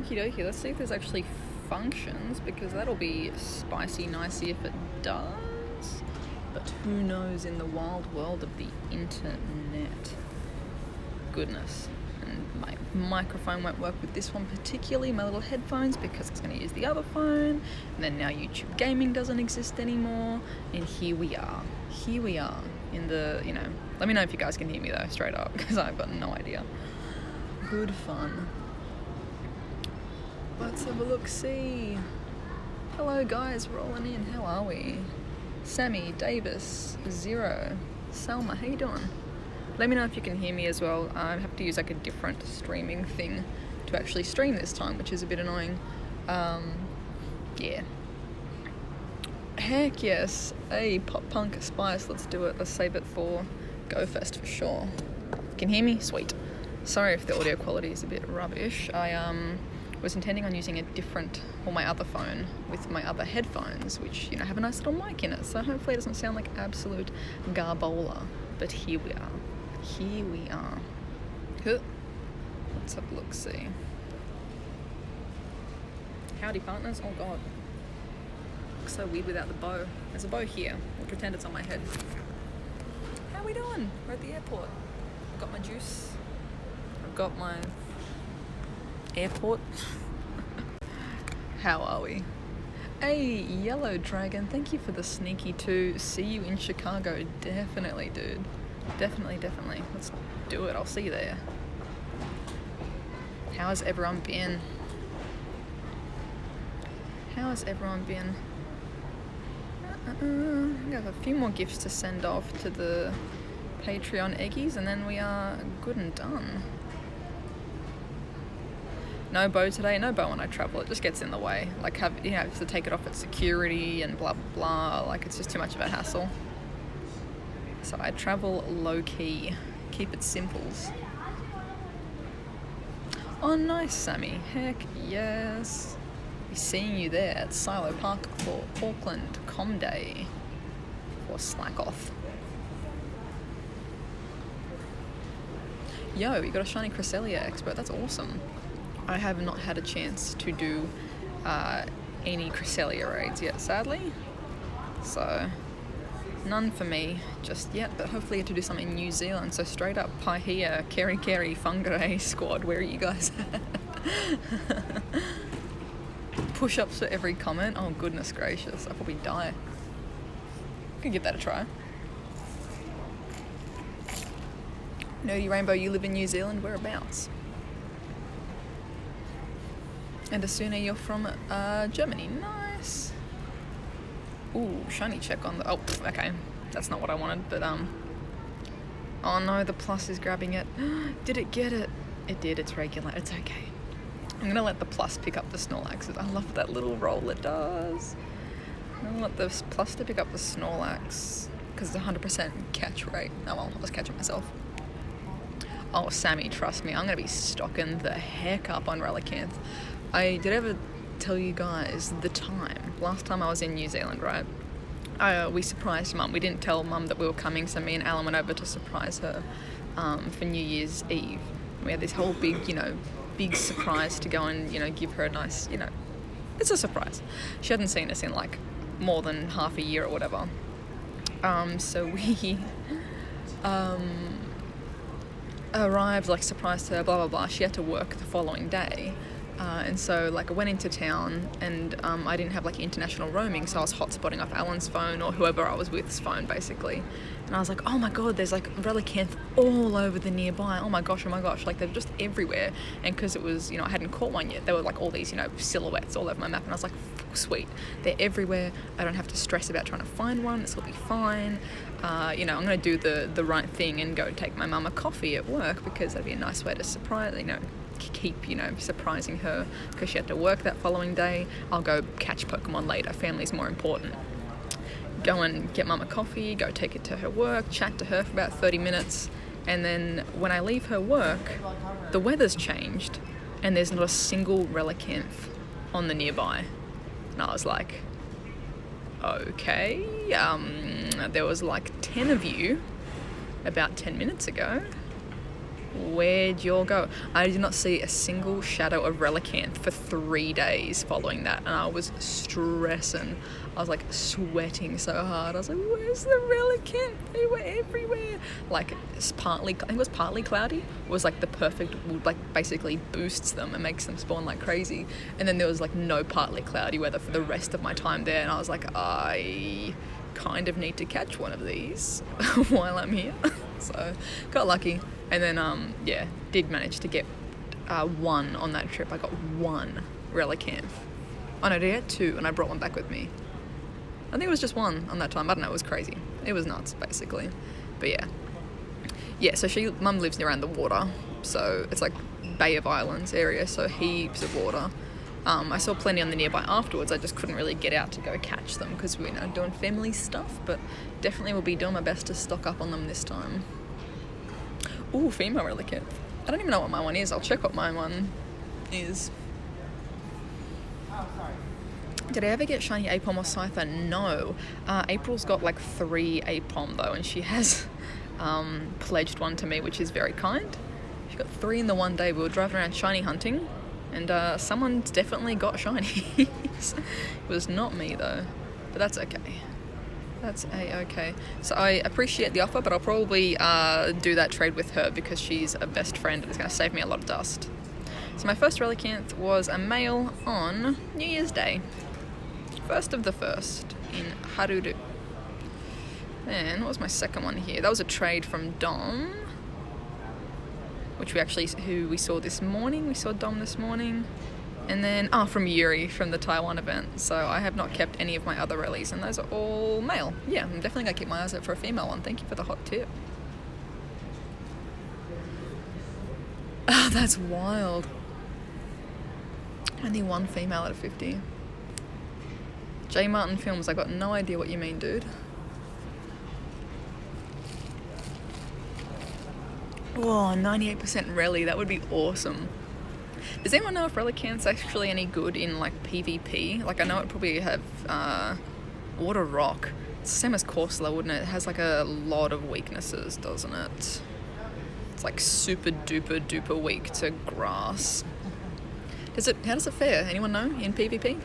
Okie dokie, let's see if this actually functions, because that'll be spicy nicey if it does. But who knows in the wild world of the internet. Goodness. And my microphone won't work with this one particularly, my little headphones, because it's going to use the other phone. And then now YouTube gaming doesn't exist anymore. And here we are in the, you know, let me know if you guys can hear me though, straight up, because I've got no idea. Good fun. Let's have a look-see. Hello guys, rolling in, how are we? Sammy, Davis, Zero, Selma, how you doing? Let me know if you can hear me as well. I have to use like a different streaming thing to actually stream this time, which is a bit annoying. Yeah. Heck yes. Hey, pop punk spice, let's do it. Let's save it for Go Fest for sure. Can you hear me? Sweet. Sorry if the audio quality is a bit rubbish. I was intending on using a different, or my other phone with my other headphones, which, you know, have a nice little mic in it, so hopefully it doesn't sound like absolute garbola. But here we are. Here we are. Let's have a look, see. Howdy partners. Oh god. Looks so weird without the bow. There's a bow here. We'll pretend it's on my head. How are we doing? We're at the airport. I've got my juice. I've got my airport. How are we? Hey, Yellow Dragon, thank you for the sneaky too. See you in Chicago. Definitely, dude. Definitely. Let's do it. I'll see you there. How has everyone been? I have a few more gifts to send off to the Patreon eggies, and then we are good and done. No bow today, no bow when I travel, it just gets in the way. Like, have to take it off at security and blah blah blah, like it's just too much of a hassle. So I travel low key, keep it simples. Oh nice, Sammy, heck yes. Be seeing you there at Silo Park for Auckland Com Day for Slack Off. Yo, you got a shiny Cresselia expert, that's awesome. I have not had a chance to do any Cresselia raids yet, sadly. So, none for me just yet, but hopefully get to do some in New Zealand. So straight up, Paihia, Keri Whangarei squad, where are you guys at? Push-ups for every comment? Oh goodness gracious, I'll probably die. Could give that a try. Nerdy Rainbow, you live in New Zealand, whereabouts? And Asuna, you're from Germany. Nice. Ooh, shiny check on the... Oh, okay. That's not what I wanted, but oh no, the plus is grabbing it. Did it get it? It did, it's regular. It's okay. I'm gonna let the plus pick up the Snorlaxes. I love that little roll it does. I'm gonna let the plus to pick up the Snorlax, because it's 100% catch rate. Oh well, I'll just catch it myself. Oh, Sammy, trust me, I'm gonna be stocking the heck up on Relicanth. Did I ever tell you guys the time? Last time I was in New Zealand, right? We surprised Mum. We didn't tell Mum that we were coming, so me and Alan went over to surprise her for New Year's Eve. We had this whole big surprise to go and, give her a nice, it's a surprise. She hadn't seen us in like more than half a year or whatever. So we arrived, like surprised her, blah blah blah. She had to work the following day. And so I went into town, and I didn't have like international roaming, so I was hotspotting off Alan's phone or whoever I was with's phone basically. And I was like, oh my god, there's like Relicanth all over the nearby. Oh my gosh, like they're just everywhere. And because it was, I hadn't caught one yet, there were like all these, silhouettes all over my map, and I was like, sweet, they're everywhere. I don't have to stress about trying to find one. This will be fine. I'm gonna do the right thing and go take my mum a coffee at work, because that'd be a nice way to surprise, keep surprising her, because she had to work that following day. I'll go catch Pokemon later, family's more important. Go and get mum a coffee, go take it to her work, chat to her for about 30 minutes, and then when I leave her work, the weather's changed and there's not a single Relicanth on the nearby. And I was like, okay, there was like 10 of you about 10 minutes ago. where'd you all go? I did not see a single shadow of Relicanth for 3 days following that, and I was stressing. I was like sweating so hard. I was like, where's the Relicanth? They were everywhere. Like, it's partly, I think it was partly cloudy. It was like the perfect, like basically boosts them and makes them spawn like crazy. And then there was like no partly cloudy weather for the rest of my time there, and I was like, I kind of need to catch one of these while I'm here. So got lucky, and then yeah, did manage to get one on that trip. I got one Relicanth. Oh no, did I get two? And I brought one back with me. I think it was just one on that time. I don't know, it was crazy. It was nuts, basically. But yeah, so mum lives around the water, so it's like Bay of Islands area, so heaps of water. I saw plenty on the nearby afterwards. I just couldn't really get out to go catch them because we're doing family stuff, but definitely will be doing my best to stock up on them this time. Ooh, female Relicanth. I don't even know what my one is. I'll check what my one is. Did I ever get shiny Apom or Scyther? No. April's got like 3 Apom though, and she has pledged one to me, which is very kind. She got 3 in the one day. We were driving around shiny hunting, and someone's definitely got shinies. It was not me though, but that's okay. That's a-okay. So I appreciate the offer, but I'll probably do that trade with her because she's a best friend and it's going to save me a lot of dust. So my first Relicanth was a male on New Year's Day. 1st of the 1st in Haruru. Then, what was my second one here? That was a trade from Dom, who we saw this morning. We saw Dom this morning. And then, from Yuri from the Taiwan event. So I have not kept any of my other rallies, and those are all male. Yeah, I'm definitely going to keep my eyes out for a female one. Thank you for the hot tip. Oh, that's wild. Only one female out of 50. J. Martin Films, I got no idea what you mean, dude. Oh, 98% Rally, that would be awesome. Does anyone know if Relicanth's actually any good in like PvP? Like, I know it probably have Water Rock. It's the same as Corsola, wouldn't it? It has like a lot of weaknesses, doesn't it? It's like super duper duper weak to grass. How does it fare? Anyone know in PvP?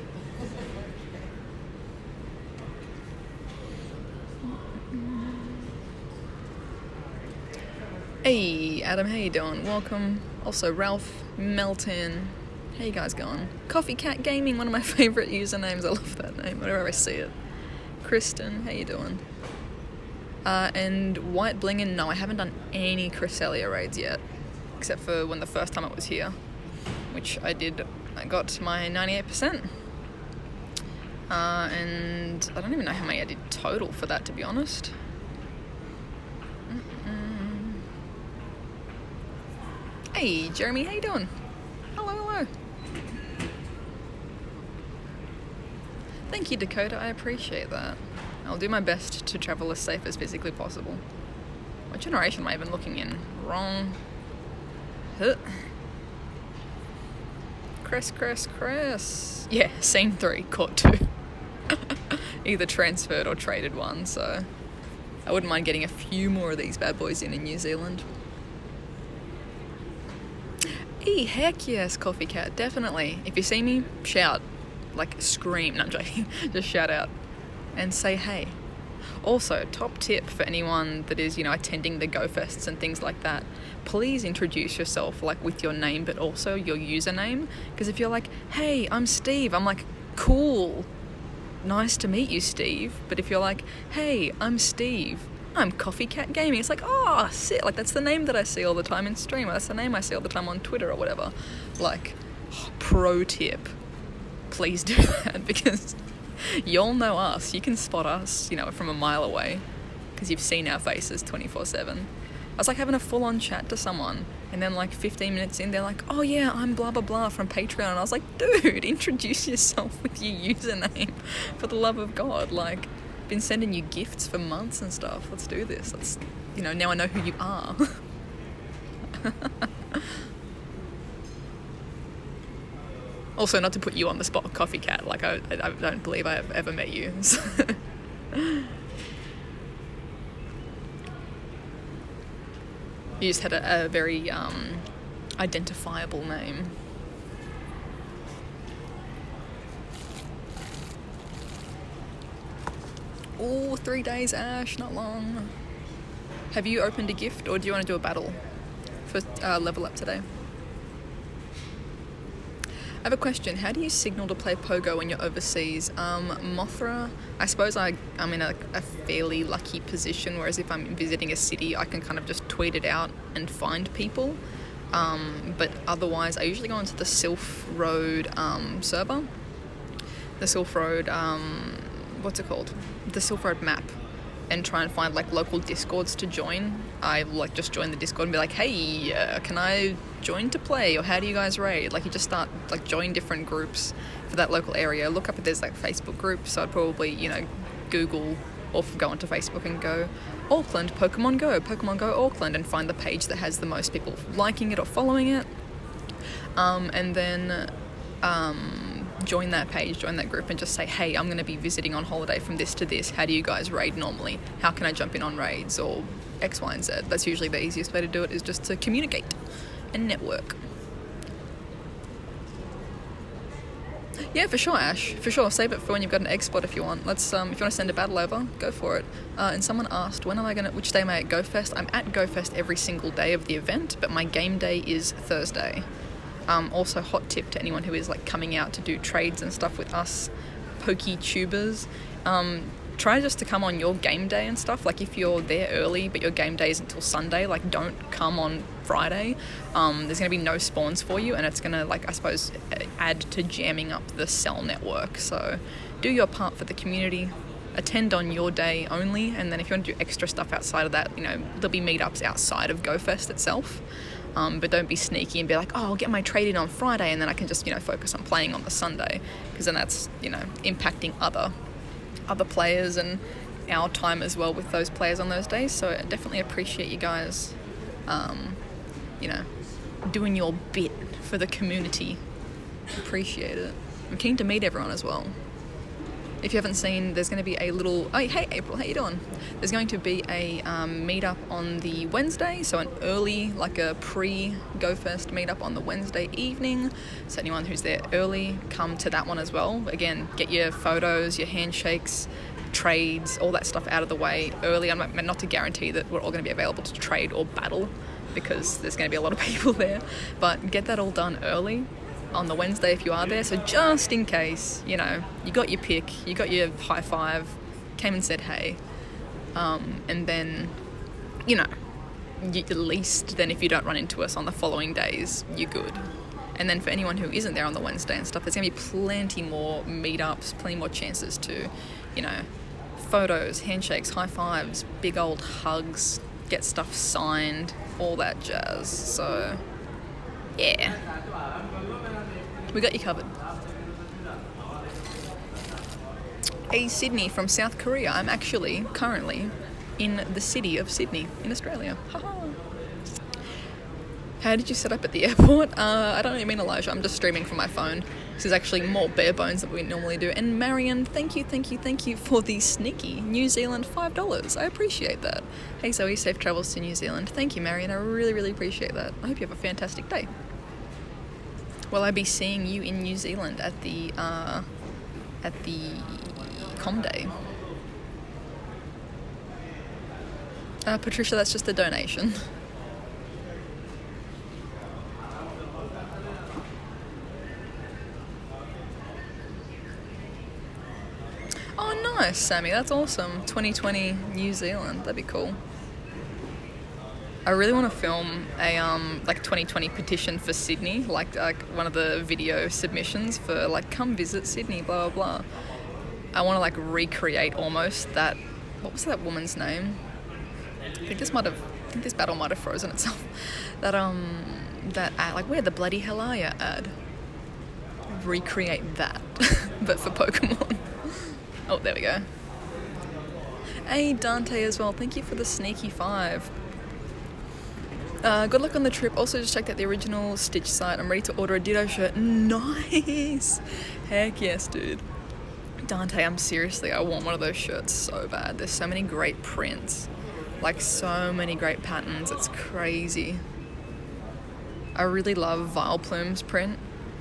Hey Adam, how you doing? Welcome. Also Ralph, Melton. How you guys going? Coffee Cat Gaming, one of my favourite usernames. I love that name whenever I see it. Kristen, how you doing? And White Blingin', no, I haven't done any Cresselia raids yet, except for when the first time it was here, which I did. I got my 98%. And I don't even know how many I did total for that, to be honest. Hey Jeremy, how you doing? Hello. Thank you, Dakota, I appreciate that. I'll do my best to travel as safe as physically possible. What generation am I even looking in? Wrong. Huh. Cress. Yeah, scene 3, caught 2. Either transferred or traded one, so I wouldn't mind getting a few more of these bad boys in New Zealand. Heck yes, Coffee Cat, definitely. If you see me, shout. Like, scream. No, I'm joking. Just shout out and say hey. Also, top tip for anyone that is, attending the Go Fests and things like that, please introduce yourself, like, with your name, but also your username. Because if you're like, hey, I'm Steve, I'm like, cool. Nice to meet you, Steve. But if you're like, hey, I'm Steve, I'm Coffee Cat Gaming, it's like, oh, sick. Like, that's the name that I see all the time in stream. That's the name I see all the time on Twitter or whatever. Like, pro tip. Please do that, because you'll know us. You can spot us, from a mile away, because you've seen our faces 24/7. I was like having a full-on chat to someone, and then like 15 minutes in, they're like, oh yeah, I'm blah blah blah from Patreon, and I was like, dude, introduce yourself with your username, for the love of God. Like, been sending you gifts for months and stuff. Let's do this. Let's, now I know who you are. Also, not to put you on the spot, Coffee Cat, like, I don't believe I have ever met you. So. You just had a very identifiable name. Oh, 3 days, Ash, not long. Have you opened a gift, or do you want to do a battle for level up today? I have a question. How do you signal to play Pogo when you're overseas? Mothra, I suppose I'm in a fairly lucky position, whereas if I'm visiting a city, I can kind of just tweet it out and find people. But otherwise, I usually go into the Sylph Road server. The Sylph Road, what's it called? The Sylph Road map. And try and find like local discords to join. I like just join the discord and be like, hey, can I join to play, or how do you guys raid? Like, you just start like join different groups for that local area. Look up if there's like Facebook groups. So I'd probably, you know, Google or go onto Facebook and go Auckland Pokemon Go Auckland, and find the page that has the most people liking it or following it, and then join that page, join that group, and just say, hey, I'm going to be visiting on holiday from this to this. How do you guys raid normally? How can I jump in on raids, or X, Y, and Z? That's usually the easiest way to do it, is just to communicate and network. Yeah, for sure, Ash. For sure. Save it for when you've got an egg spot if you want. Let's, if you want to send a battle over, go for it. And someone asked, which day am I at GoFest? I'm at GoFest every single day of the event, but my game day is Thursday. Also, hot tip to anyone who is like coming out to do trades and stuff with us Poke-tubers, try just to come on your game day and stuff. Like, if you're there early but your game day is until Sunday, like, don't come on Friday. There's going to be no spawns for you, and it's going to, like, I suppose, add to jamming up the cell network. So do your part for the community, attend on your day only, and then if you want to do extra stuff outside of that, you know, there'll be meetups outside of GoFest itself. But don't be sneaky and be like, oh, I'll get my trade in on Friday and then I can just, you know, focus on playing on the Sunday, because then that's, you know, impacting other players and our time as well with those players on those days. So I definitely appreciate you guys, you know, doing your bit for the community. Appreciate it. I'm keen to meet everyone as well. If you haven't seen, there's going to be a little... Oh, hey, April, how you doing? There's going to be a meetup on the Wednesday, so an early, like a pre-GoFest meetup on the Wednesday evening. So anyone who's there early, come to that one as well. Again, get your photos, your handshakes, trades, all that stuff out of the way early. I'm not to guarantee that we're all going to be available to trade or battle, because there's going to be a lot of people there, but get that all done early on the Wednesday if you are there. So just in case, you know, you got your pick, you got your high five, came and said hey, and then, you know, at least then if you don't run into us on the following days, you're good. And then for anyone who isn't there on the Wednesday and stuff, there's going to be plenty more meetups, plenty more chances to, you know, photos, handshakes, high fives, big old hugs, get stuff signed, all that jazz. So yeah, we got you covered. Hey, Sydney from South Korea. I'm actually currently in the city of Sydney in Australia. Haha. How did you set up at the airport? I don't really mean Elijah. I'm just streaming from my phone. This is actually more bare bones than we normally do. And Marion, thank you for the sneaky New Zealand $5. I appreciate that. Hey Zoe, safe travels to New Zealand. Thank you, Marion. I really, really appreciate that. I hope you have a fantastic day. Will I be seeing you in New Zealand at the Com Day? Patricia, that's just a donation. Oh, nice, Sammy. That's awesome. 2020 New Zealand. That'd be cool. I really want to film a like 2020 petition for Sydney, like one of the video submissions for like come visit Sydney, blah blah blah. I want to like recreate almost that. What was that woman's name? I think this battle might have frozen itself. That ad, like, where the bloody hell are you ad? Recreate that, but for Pokemon. Oh, there we go. Hey Dante as well. Thank you for the sneaky 5. Good luck on the trip. Also, just checked out the original Stitch site. I'm ready to order a Ditto shirt. Nice! Heck yes, dude. Dante, I want one of those shirts so bad. There's so many great prints. Like, so many great patterns, it's crazy. I really love Vile Plume's print.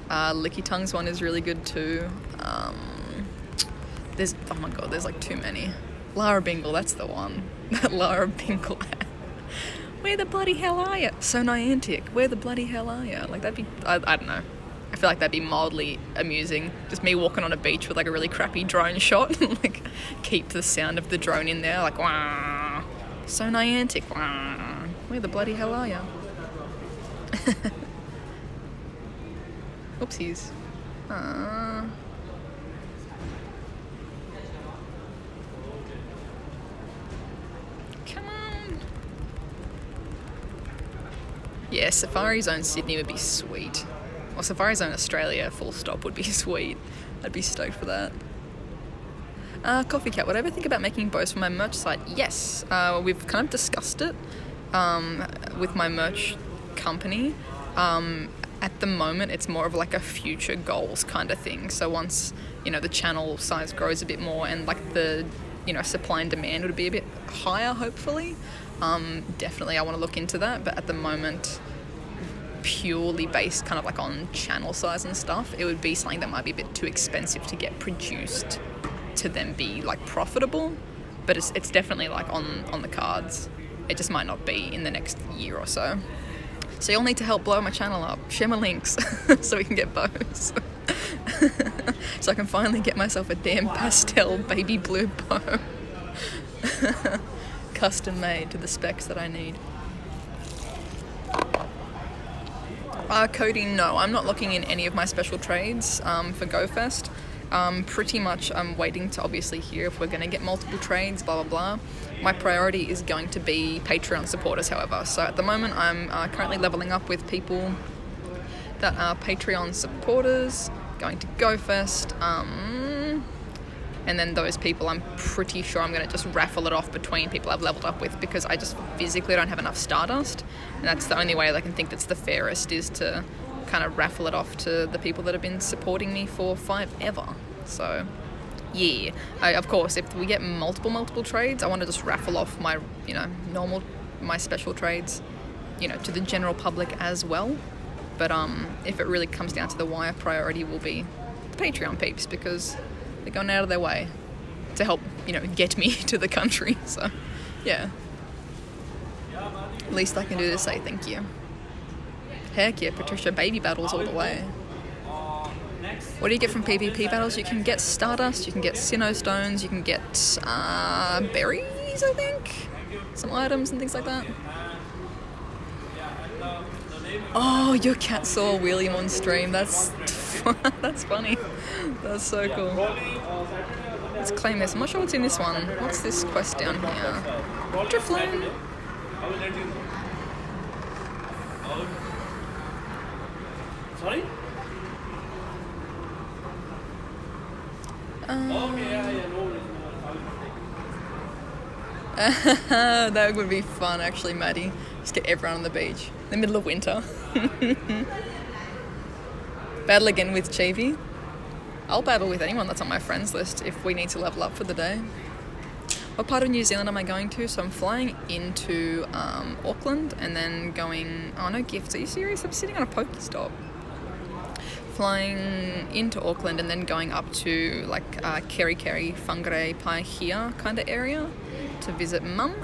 Licky Tongue's one is really good too. There's, oh my god, there's like too many. Lara Bingle, that's the one. That Lara Bingle hat. Where the bloody hell are you? So Niantic, where the bloody hell are you? Like, that'd be, I don't know. I feel like that'd be mildly amusing. Just me walking on a beach with like a really crappy drone shot. Like, keep the sound of the drone in there, like, wah. So Niantic, wah. Where the bloody hell are you? Oopsies. Come on. Yeah, Safari Zone Sydney would be sweet. Or Safari Zone Australia, full stop, would be sweet. I'd be stoked for that. Coffee Cat, would I ever think about making bows for my merch site? Yes. We've kind of discussed it with my merch company. At the moment, it's more of like a future goals kind of thing. So once, you know, the channel size grows a bit more and like the, you know, supply and demand would be a bit higher, hopefully. Definitely I want to look into that. But at the moment, purely based kind of like on channel size and stuff, it would be something that might be a bit too expensive to get produced to then be like profitable. But it's definitely like on the cards. It just might not be in the next year or so. So you'll need to help blow my channel up. Share my links so we can get bows. So I can finally get myself a damn pastel baby blue bow. Custom made to the specs that I need. Coding, no. I'm not looking in any of my special trades for GoFest. Pretty much I'm waiting to obviously hear if we're going to get multiple trades, blah, blah, blah. My priority is going to be Patreon supporters, however. So at the moment, I'm currently leveling up with people that are Patreon supporters, going to GoFest, and then those people I'm pretty sure I'm going to just raffle it off between people I've leveled up with, because I just physically don't have enough Stardust, and that's the only way I can think that's the fairest, is to kind of raffle it off to the people that have been supporting me for forever. So yeah, of course, if we get multiple trades, I want to just raffle off my, you know, my special trades, you know, to the general public as well. But if it really comes down to the wire, priority will be the Patreon peeps, because they're going out of their way to help, you know, get me to the country. So yeah, least I can do is say thank you. Heck yeah, Patricia, baby battles all the way. What do you get from PvP battles? You can get Stardust, you can get Sinnoh Stones, you can get berries, I think? Some items and things like that. Oh, your cat saw William on stream. That's that's funny. That's so cool. Let's claim this. I'm not sure what's in this one. What's this quest down here? Drifloon. Sorry? That would be fun, actually, Maddie. Just get everyone on the beach in the middle of winter. Battle again with Chibi. I'll battle with anyone that's on my friends list if we need to level up for the day. What part of New Zealand am I going to? So I'm flying into Auckland and then going... Oh, no gifts. Are you serious? I'm sitting on a Pokestop. Flying into Auckland and then going up to like Keri Whangarei Paihia kind of area to visit Mum,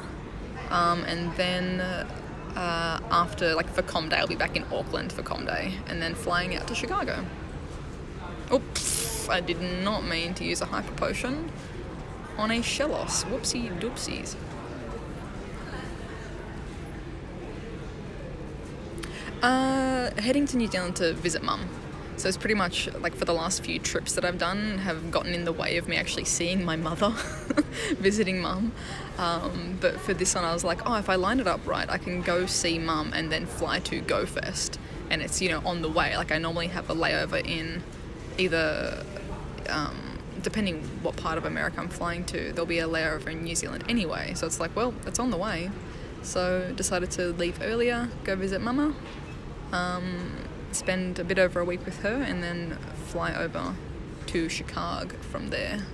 and then after, like, for Com Day, I'll be back in Auckland for Com Day, and then flying out to Chicago. Oops, I did not mean to use a hyper potion on a Shellos. Whoopsie doopsies. Heading to New Zealand to visit Mum. So it's pretty much, like, for the last few trips that I've done have gotten in the way of me actually seeing my mother, visiting Mum. But for this one, I was like, oh, if I line it up right, I can go see Mum and then fly to GoFest. And it's, you know, on the way. Like, I normally have a layover in either, depending what part of America I'm flying to, there'll be a layover in New Zealand anyway. So it's like, well, it's on the way. So decided to leave earlier, go visit Mama. Spend a bit over a week with her and then fly over to Chicago from there.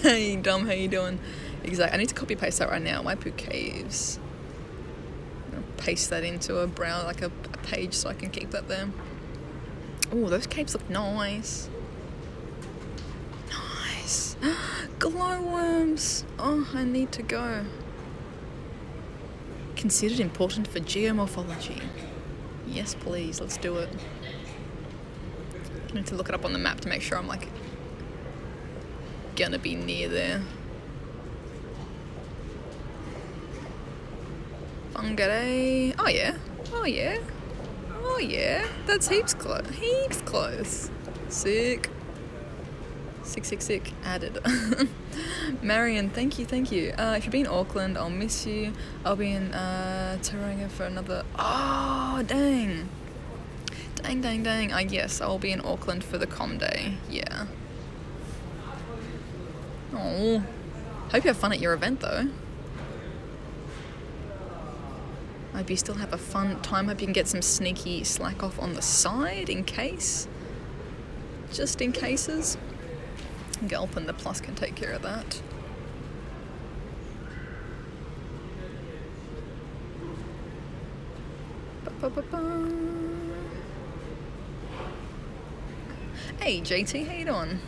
Hey, dumb, how you doing? Exactly. I need to copy paste that right now. Waipu Caves. I'll paste that into a brow, like a page, so I can keep that there. Oh, those caves look nice. Nice. Glowworms. Oh, I need to go. Considered important for geomorphology. Yes, please. Let's do it. I need to look it up on the map to make sure I'm like gonna be near there. Whangarei. Oh yeah. Oh yeah. Oh yeah. That's heaps close. Heaps close. Sick. Sick. Added. Marion, thank you. If you'll be in Auckland, I'll miss you. I'll be in Tauranga for another... Oh, dang. Dang. Yes, I'll be in Auckland for the Com Day. Yeah. Oh. Hope you have fun at your event, though. Hope you still have a fun time. Hope you can get some sneaky slack off on the side in case. Just in cases. Gulp and the Plus can take care of that. Ba-ba-ba-ba. Hey JT, how you doing?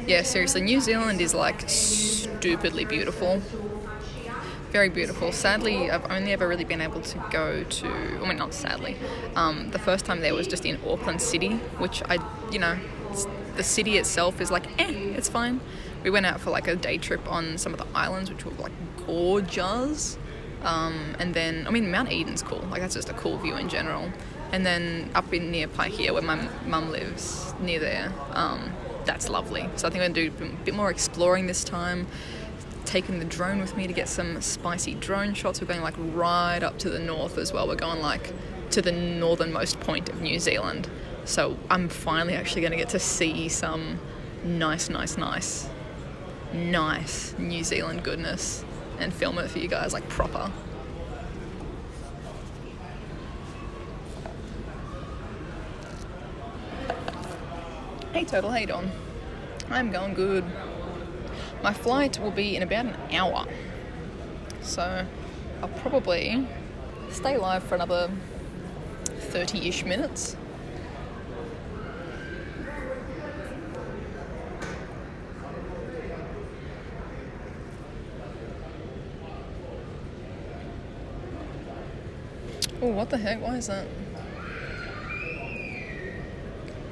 Yeah, seriously, New Zealand is like stupidly beautiful. Very beautiful. Sadly, I've only ever really been able to go to, I mean, not sadly, the first time there was just in Auckland City, which the city itself is like, it's fine. We went out for like a day trip on some of the islands, which were like gorgeous. And then, I mean, Mount Eden's cool. Like, that's just a cool view in general. And then up in near Paihia, where my mum lives, near there, that's lovely. So I think I'm going to do a bit more exploring this time. Taking the drone with me to get some spicy drone shots. We're going like right up to the north as well. We're going like to the northernmost point of New Zealand. So I'm finally actually going to get to see some nice New Zealand goodness and film it for you guys like proper. Hey Turtle, how you doing? I'm going good. My flight will be in about an hour. So I'll probably stay live for another 30-ish minutes. Oh, what the heck? Why is that?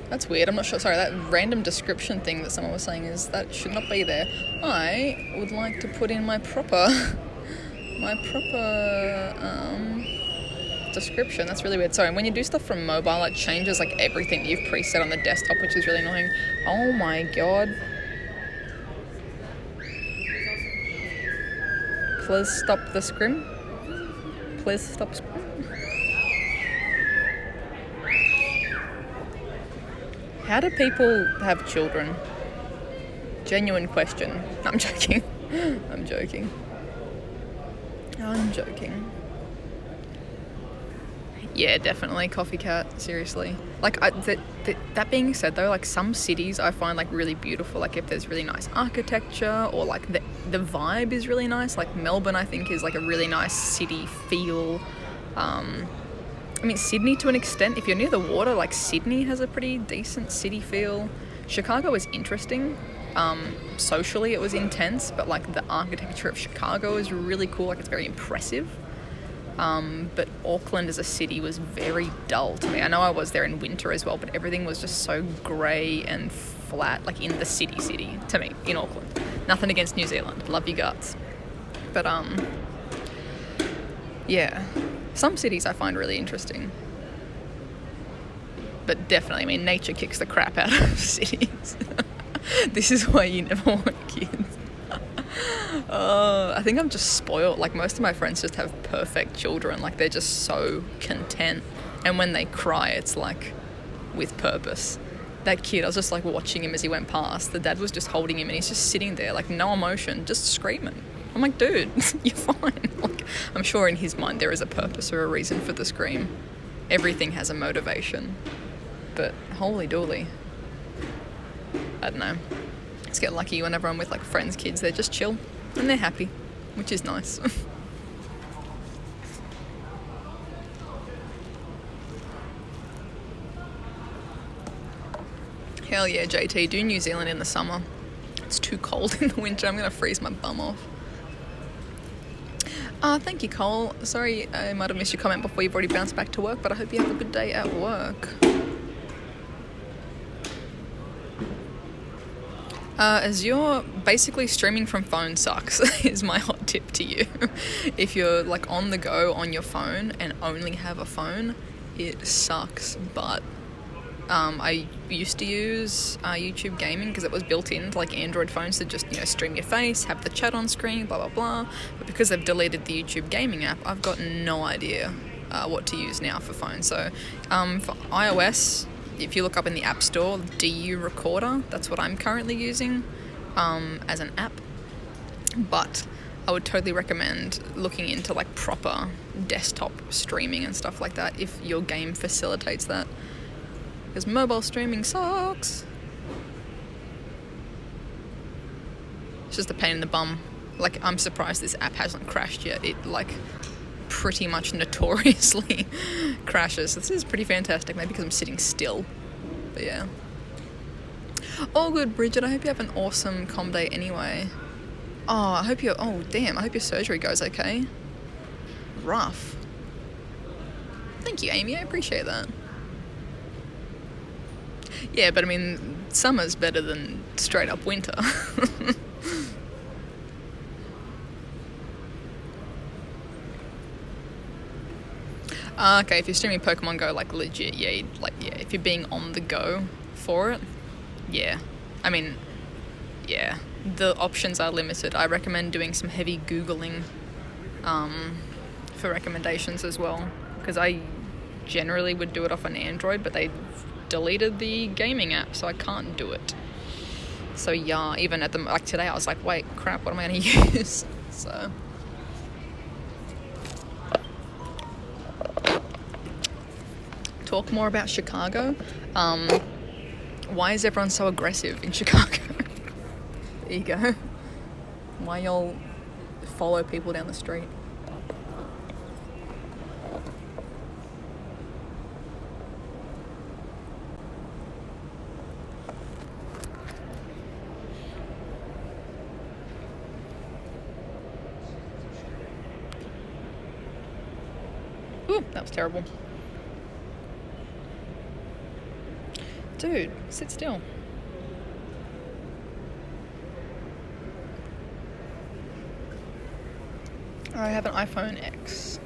That's weird. I'm not sure. Sorry, that random description thing that someone was saying is that should not be there. I would like to put in my proper description. That's really weird. Sorry, when you do stuff from mobile, it changes like everything you've preset on the desktop, which is really annoying. Oh my god. Please stop the scrim. Please stop scrim. How do people have children? Genuine question. No, I'm joking. I'm joking. Yeah, definitely. Coffee cat. Seriously. Like, that being said, though, like, some cities I find, like, really beautiful. Like, if there's really nice architecture or, like, the vibe is really nice. Like, Melbourne, I think, is, like, a really nice city feel. I mean, Sydney to an extent. If you're near the water, like, Sydney has a pretty decent city feel. Chicago is interesting. Socially, it was intense, but, like, the architecture of Chicago is really cool. Like, it's very impressive. But Auckland as a city was very dull to me. I know I was there in winter as well, but everything was just so grey and flat, like, in the city to me, in Auckland. Nothing against New Zealand. Love you guts. But, yeah. Some cities I find really interesting. But definitely, I mean, nature kicks the crap out of cities. This is why you never want kids. I think I'm just spoiled. Like, most of my friends just have perfect children. Like, they're just so content. And when they cry, it's like with purpose. That kid, I was just like watching him as he went past. The dad was just holding him and he's just sitting there, like, no emotion, just screaming. I'm like, dude, you're fine. Like, I'm sure in his mind there is a purpose or a reason for the scream. Everything has a motivation. But holy dooly. I don't know. Just get lucky whenever I'm with like friends' kids. They're just chill and they're happy, which is nice. Hell yeah, JT, do New Zealand in the summer. It's too cold in the winter. I'm going to freeze my bum off. Thank you, Cole. Sorry I might have missed your comment before you've already bounced back to work, but I hope you have a good day at work. As you're basically streaming from phone sucks, is my hot tip to you. If you're like on the go on your phone and only have a phone, it sucks, but I used to use YouTube Gaming because it was built into like Android phones to just, stream your face, have the chat on screen, blah, blah, blah. But because they've deleted the YouTube Gaming app, I've got no idea what to use now for phones. So for iOS, if you look up in the App Store, DU Recorder, that's what I'm currently using as an app. But I would totally recommend looking into like proper desktop streaming and stuff like that if your game facilitates that. Because mobile streaming sucks. It's just a pain in the bum. Like, I'm surprised this app hasn't crashed yet. It, like, pretty much notoriously crashes. This is pretty fantastic, maybe because I'm sitting still. But yeah. All good, Bridget. I hope you have an awesome comm day anyway. I hope your surgery goes okay. Rough. Thank you, Amy. I appreciate that. Yeah, but I mean, summer's better than straight up winter. Okay, if you're streaming Pokemon Go, like legit, if you're being on the go for it, yeah. I mean, yeah, the options are limited. I recommend doing some heavy Googling for recommendations as well, because I generally would do it off an Android, but they deleted the gaming app, so I can't do it. So yeah, even at today I was like, wait, crap, what am I going to use? So talk more about Chicago. Why is everyone so aggressive in Chicago? There you go. Why y'all follow people down the street? Ooh, that was terrible. Dude, sit still. I have an iPhone X.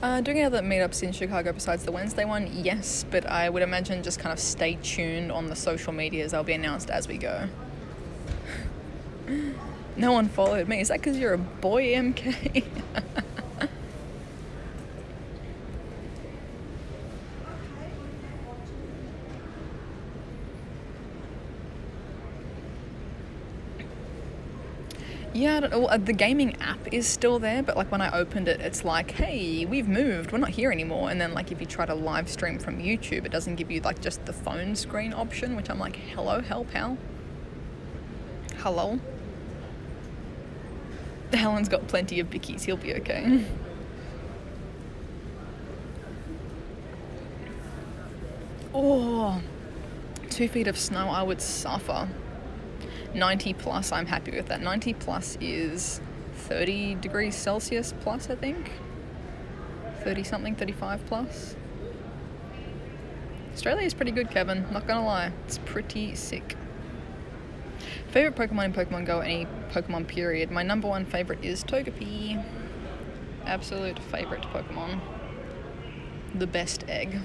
Doing any other meetups in Chicago besides the Wednesday one? Yes, but I would imagine just kind of stay tuned on the social medias. They'll be announced as we go. No one followed me. Is that because you're a boy, MK? Yeah, I don't know. The gaming app is still there, but like when I opened it, it's like, hey, we've moved, we're not here anymore. And then like if you try to live stream from YouTube, it doesn't give you like just the phone screen option, which I'm like, hello, help, how? Hello? Alan's got plenty of bickies, he'll be okay. Oh, 2 feet of snow, I would suffer. 90 plus, I'm happy with that. 90 plus is 30 degrees Celsius plus, I think. 30 something, 35 plus. Australia is pretty good, Kevin, not gonna lie. It's pretty sick. Favorite Pokemon in Pokemon Go, any Pokemon period. My number one favorite is Togepi. Absolute favorite Pokemon. The best egg.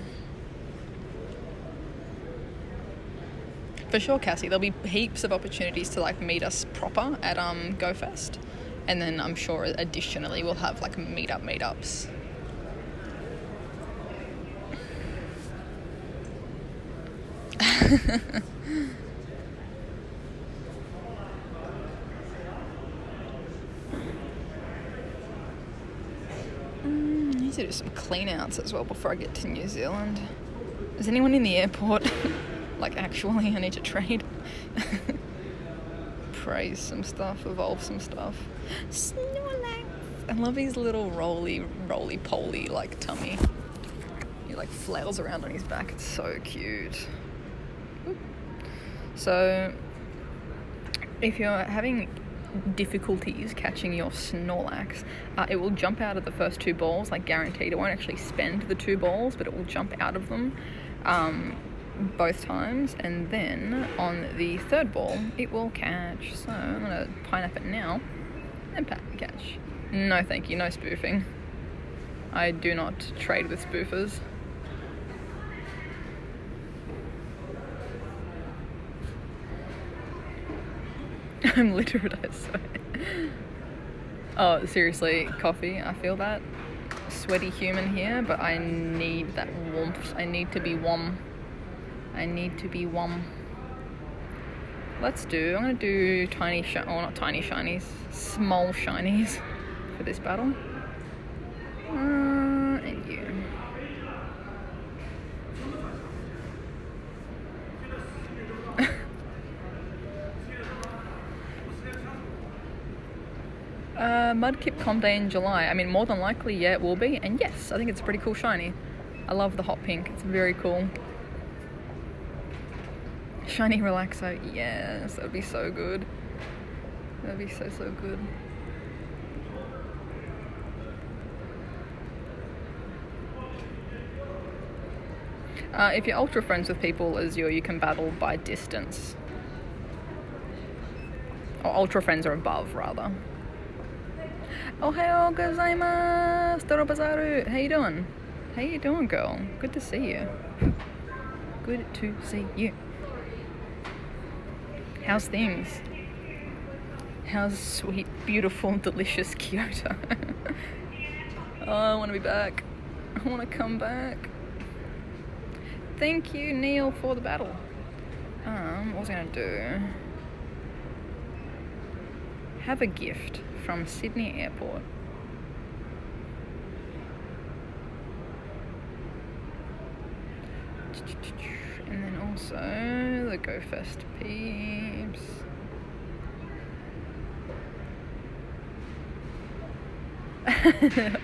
For sure, Cassie, there'll be heaps of opportunities to like meet us proper at GoFest, and then I'm sure additionally we'll have like meetups. need to do some clean outs as well before I get to New Zealand. Is anyone in the airport? Like, actually, I need to trade. Praise some stuff, evolve some stuff. Snorlax! I love his little roly-poly, like, tummy. He, like, flails around on his back. It's so cute. So, if you're having difficulties catching your Snorlax, it will jump out of the first 2 balls, like guaranteed. It won't actually spend the 2 balls, but it will jump out of them both times, and then on the 3rd ball it will catch. So I'm gonna pineapple it now and catch. No thank you, no spoofing. I do not trade with spoofers. I'm literate, I swear. Oh, seriously, coffee, I feel that. Sweaty human here, but I need that warmth. I need to be warm. I'm gonna do not tiny shinies, small shinies for this battle. And you. Mudkip Comp Day in July. I mean, more than likely, yeah, it will be. And yes, I think it's a pretty cool shiny. I love the hot pink. It's very cool. Shiny Relaxo. Yes, that would be so good. That would be so good. If you're ultra friends with people as you can battle by distance. Or ultra friends are above, rather. Ohayou gozaimasu, Torobazaru. How you doing? How you doing, girl? Good to see you. Good to see you. How's things? How's sweet, beautiful, delicious Kyoto? Oh, I want to be back. I want to come back. Thank you, Neil, for the battle. What was I going to do? Have a gift from Sydney Airport. And then also the Go Fest peeps.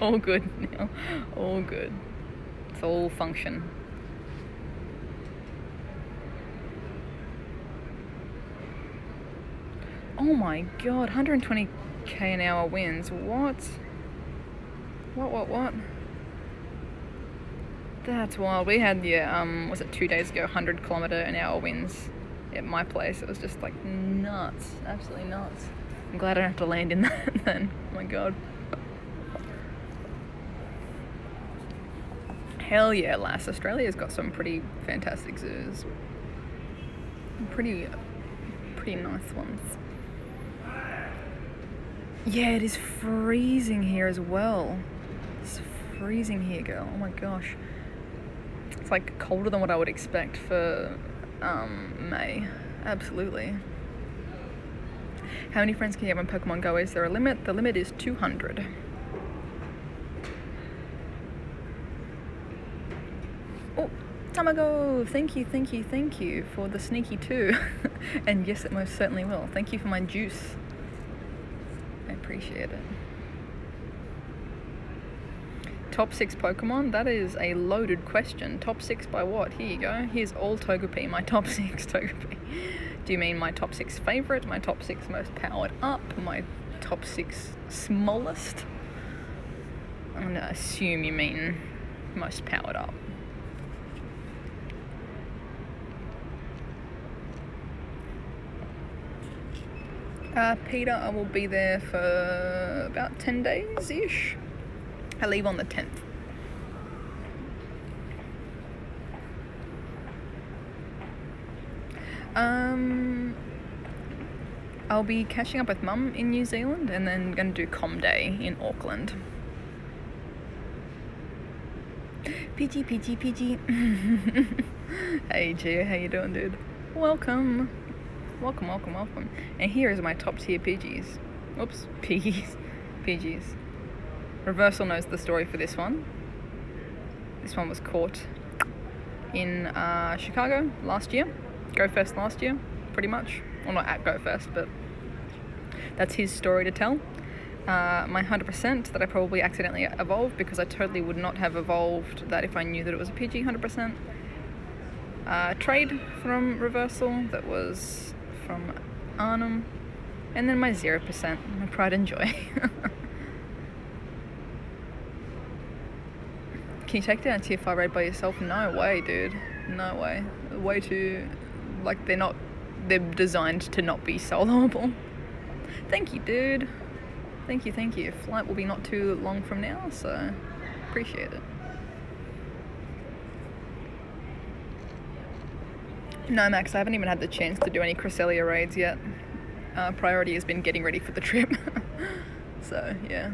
All good now. All good. It's all function. Oh my god, 120k an hour winds. What? What? That's wild. We had, was it 2 days ago, 100km an hour winds at my place. It was just like nuts. Absolutely nuts. I'm glad I don't have to land in that then. Oh my god. Hell yeah, lass. Australia's got some pretty fantastic zoos. Pretty nice ones. Yeah, it is freezing here as well. It's freezing here, girl. Oh my gosh. It's like colder than what I would expect for May. Absolutely. How many friends can you have on Pokemon Go? Is there a limit? The limit is 200. Oh, Tamago! Thank you for the sneaky 2. And yes, it most certainly will. Thank you for my juice. I appreciate it. Top 6 Pokemon? That is a loaded question. Top 6 by what? Here you go. Here's all Togepi, my top 6 Togepi. Do you mean my top 6 favourite, my top 6 most powered up, my top 6 smallest? I'm gonna assume you mean most powered up. Peter, I will be there for about 10 days-ish. I leave on the 10th. I'll be catching up with Mum in New Zealand and then going to do Com Day in Auckland. PG. Hey Gio, how you doing, dude? Welcome. And here is my top tier PGs. Oops, PGs. Reversal knows the story for this one. This one was caught in Chicago last year. Go Fest last year, pretty much. Well, not at Go Fest, but that's his story to tell. My 100% that I probably accidentally evolved, because I totally would not have evolved that if I knew that it was a PG 100%. Trade from Reversal that was from Arnhem. And then my 0%, my pride and joy. Can you take down a tier 5 raid by yourself? No way, dude. No way. Way too... Like, they're designed to not be soloable. Thank you, dude. Thank you. Flight will be not too long from now, so appreciate it. No, Max, I haven't even had the chance to do any Cresselia raids yet. Priority has been getting ready for the trip. So, yeah.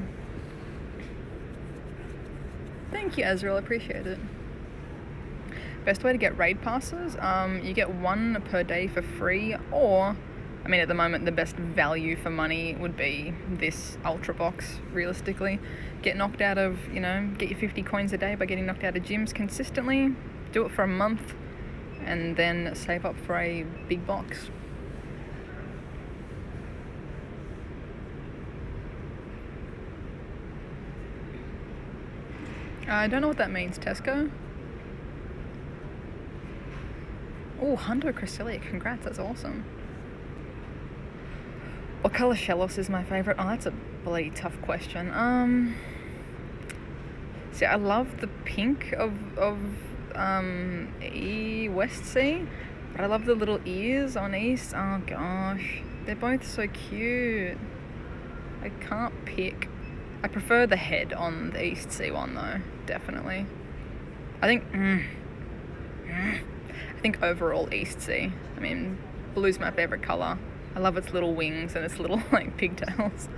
Thank you, Azrael. Appreciate it. Best way to get raid passes? You get 1 per day for free, or, I mean, at the moment, the best value for money would be this Ultra Box, realistically. Get knocked out of, get your 50 coins a day by getting knocked out of gyms consistently. Do it for a month, and then save up for a big box. I don't know what that means, Tesco. Oh, Hundo Cresselia, congrats, that's awesome. What colour Shellos is my favourite? Oh, that's a bloody tough question. See, I love the pink of West Sea, but I love the little ears on East. Oh gosh, they're both so cute. I can't pick. I prefer the head on the East Sea one though, definitely. I think overall East Sea. I mean, blue's my favourite colour. I love its little wings and its little like pigtails.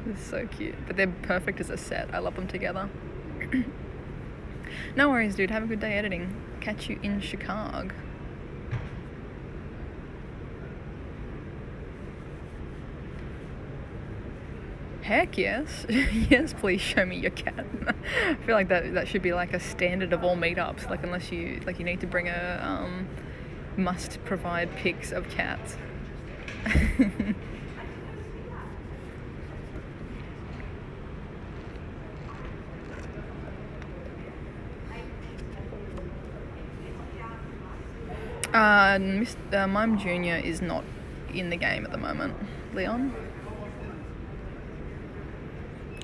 It's so cute. But they're perfect as a set. I love them together. No worries, dude. Have a good day editing. Catch you in Chicago. Heck yes. Yes, please show me your cat. I feel like that should be like a standard of all meetups. Like, unless you need to bring a must provide pics of cats. Mime Jr. is not in the game at the moment. Leon?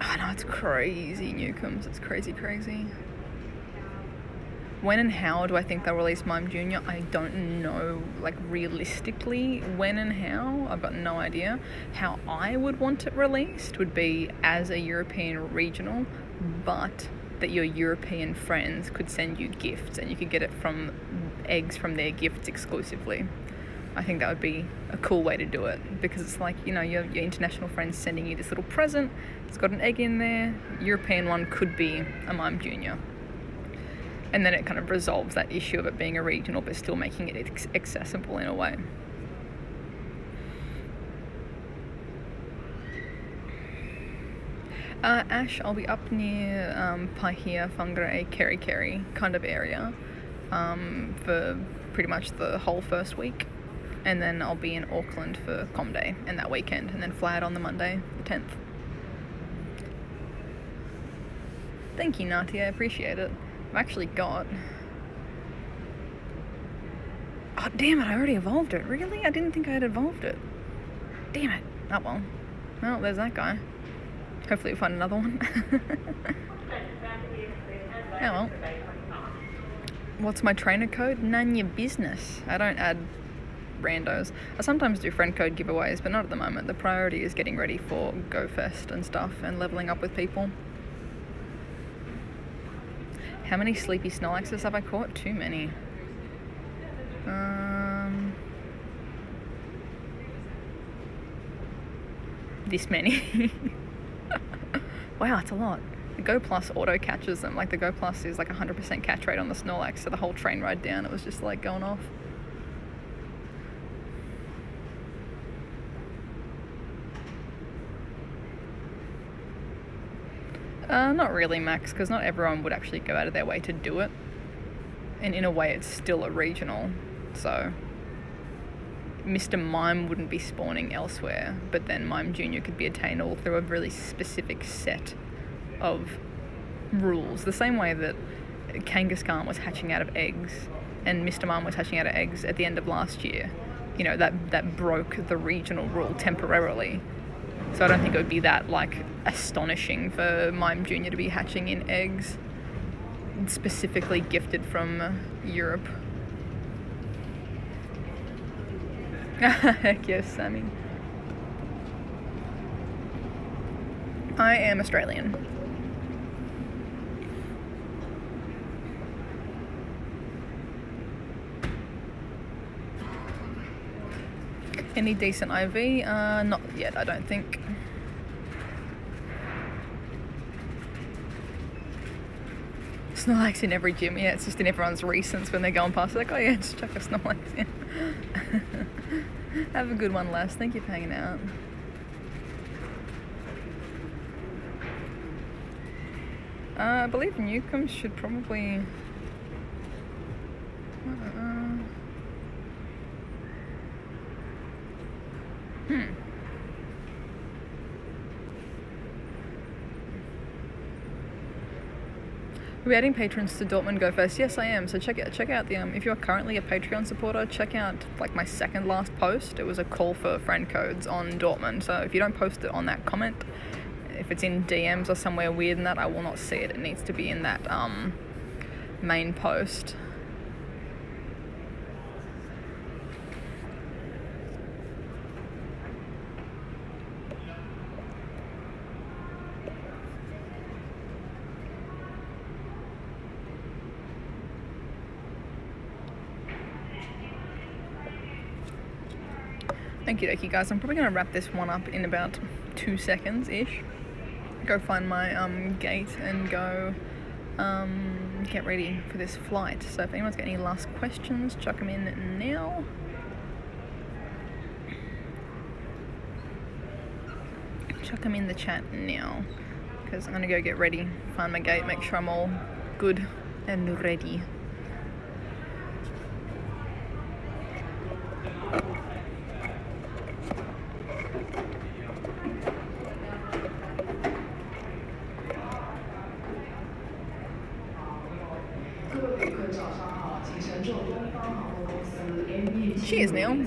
Oh no, it's crazy, Newcombs. It's crazy. When and how do I think they'll release Mime Jr.? I don't know, like, realistically when and how. I've got no idea. How I would want it released would be as a European regional, but that your European friends could send you gifts and you could get it from eggs from their gifts exclusively. I think that would be a cool way to do it, because it's like, your international friends sending you this little present. It's got an egg in there. European one could be a Mime Jr. And then it kind of resolves that issue of it being a regional but still making it accessible in a way. Ash, I'll be up near Paihia, Whangarei, Kerikeri kind of area for pretty much the whole first week. And then I'll be in Auckland for Com Day and that weekend, and then fly out on the Monday, the 10th. Thank you, Nati, I appreciate it. I've actually got... Oh, damn it, I already evolved it. Really? I didn't think I had evolved it. Damn it. Oh, well. Well, there's that guy. Hopefully we'll find another one. Oh, well. What's my trainer code? None your business. I don't add randos. I sometimes do friend code giveaways, but not at the moment. The priority is getting ready for Go Fest and stuff and leveling up with people. How many sleepy Snorlaxes have I caught? Too many. This many. Wow, it's a lot. The Go Plus auto catches them. Like, the Go Plus is like 100% catch rate on the Snorlax, so the whole train ride down, it was just like going off. Not really, Max, because not everyone would actually go out of their way to do it. And in a way, it's still a regional, so Mr. Mime wouldn't be spawning elsewhere, but then Mime Jr. could be attainable through a really specific set of rules. The same way that Kangaskhan was hatching out of eggs and Mr. Mime was hatching out of eggs at the end of last year. You know, that broke the regional rule temporarily. So I don't think it would be that, like, astonishing for Mime Jr. to be hatching in eggs specifically gifted from Europe. Heck yes, Sammy. I am Australian. Any decent IV? Not yet, I don't think. Snorlax in every gym. Yeah, it's just in everyone's recents when they're going past. Like, oh yeah, just chuck a Snorlax in. Have a good one, lass. Thank you for hanging out. I believe Newcomb should probably... Are we adding patrons to Dortmund Go Fest? Yes, I am. So check out the if you're currently a Patreon supporter, check out like my second last post. It was a call for friend codes on Dortmund. So if you don't post it on that comment, if it's in DMs or somewhere weird in that, I will not see it. It needs to be in that main post. Thank you, dokie, guys. I'm probably going to wrap this one up in about 2 seconds-ish. Go find my gate and go get ready for this flight. So if anyone's got any last questions, chuck them in now. Chuck them in the chat now. Because I'm going to go get ready, find my gate, make sure I'm all good and ready. Cheers, Neil.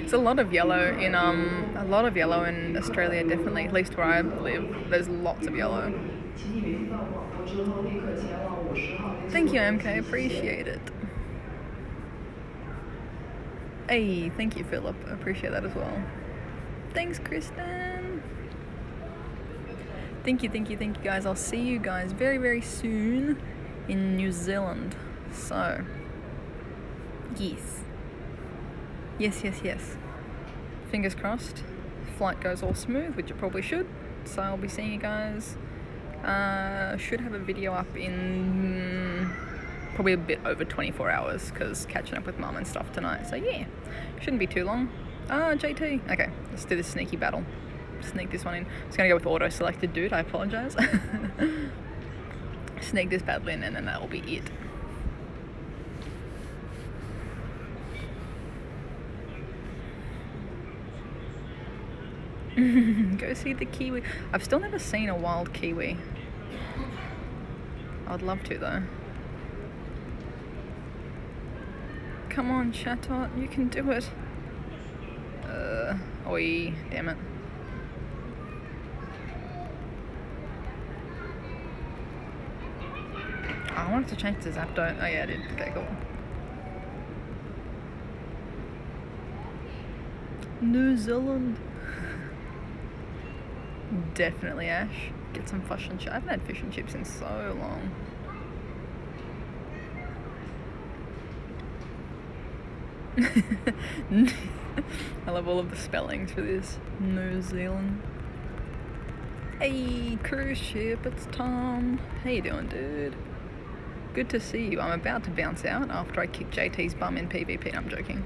It's a lot of yellow in Australia, definitely. At least where I live, there's lots of yellow. Thank you, MK. Appreciate it. Hey, thank you, Philip. Appreciate that as well. Thanks, Kristen. Thank you, guys. I'll see you guys very, very soon in New Zealand. So, yes. Fingers crossed. Flight goes all smooth, which it probably should. So I'll be seeing you guys. Should have a video up in probably a bit over 24 hours because catching up with mum and stuff tonight. So yeah, shouldn't be too long. JT. Okay, let's do this sneaky battle. Sneak this one in. I was going to go with auto-selected, dude. I apologise. Sneak this battle in and then that will be it. Go see the kiwi. I've still never seen a wild kiwi. I'd love to though. Come on, Chatot, you can do it. Oi, damn it. I wanted to change to Zapdos. Oh yeah, I did. Okay, cool. New Zealand. Definitely, Ash. Get some fish and chips. I haven't had fish and chips in so long. I love all of the spellings for this. New Zealand. Hey, cruise ship, it's Tom. How you doing, dude? Good to see you. I'm about to bounce out after I kick JT's bum in PvP. I'm joking.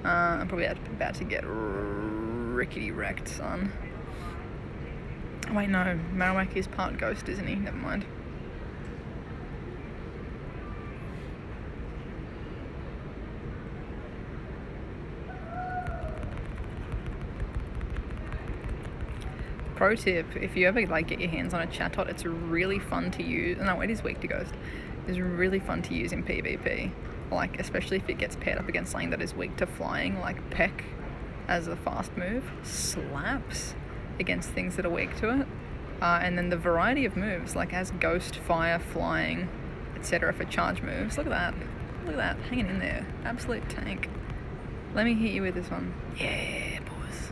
I'm probably about to get rickety wrecked, son. Wait, no. Marowak is part ghost, isn't he? Never mind. Pro tip, if you ever like get your hands on a Chatot, it's really fun to use. No, it is weak to ghost. It's really fun to use in PvP. Like, especially if it gets paired up against something that is weak to flying, like Peck as a fast move, slaps against things that are weak to it. And then the variety of moves, like as Ghost, Fire, Flying, etc. for charge moves. Look at that. Look at that. Hanging in there. Absolute tank. Let me hit you with this one. Yeah, boys.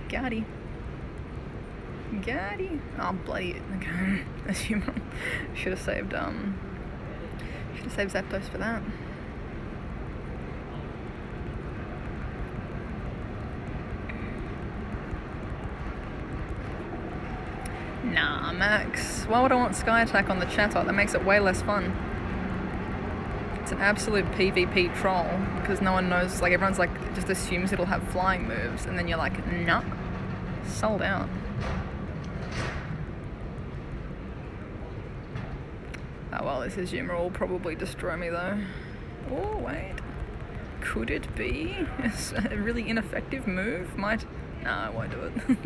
Got it. Got it. Oh, bloody. Okay. Assume should have saved Zapdos for that. Nah, Max. Why would I want Sky Attack on the Chatot? That makes it way less fun. It's an absolute PvP troll because no one knows, like everyone's like just assumes it'll have flying moves and then you're like, nah, sold out. Oh well, this Azumarill will probably destroy me though. Oh wait, could it be a really ineffective move? Nah, I won't do it.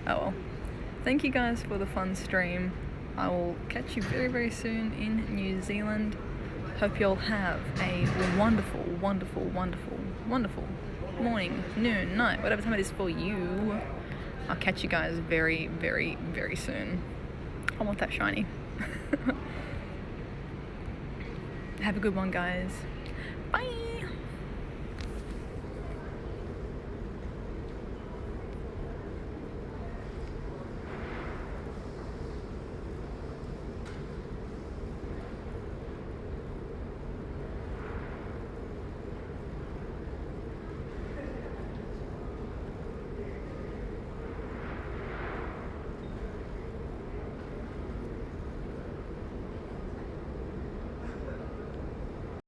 Oh well. Thank you guys for the fun stream. I will catch you very, very soon in New Zealand. Hope you'll have a wonderful, wonderful, wonderful, wonderful morning, noon, night, whatever time it is for you. I'll catch you guys very, very, very soon. I want that shiny. Have a good one, guys.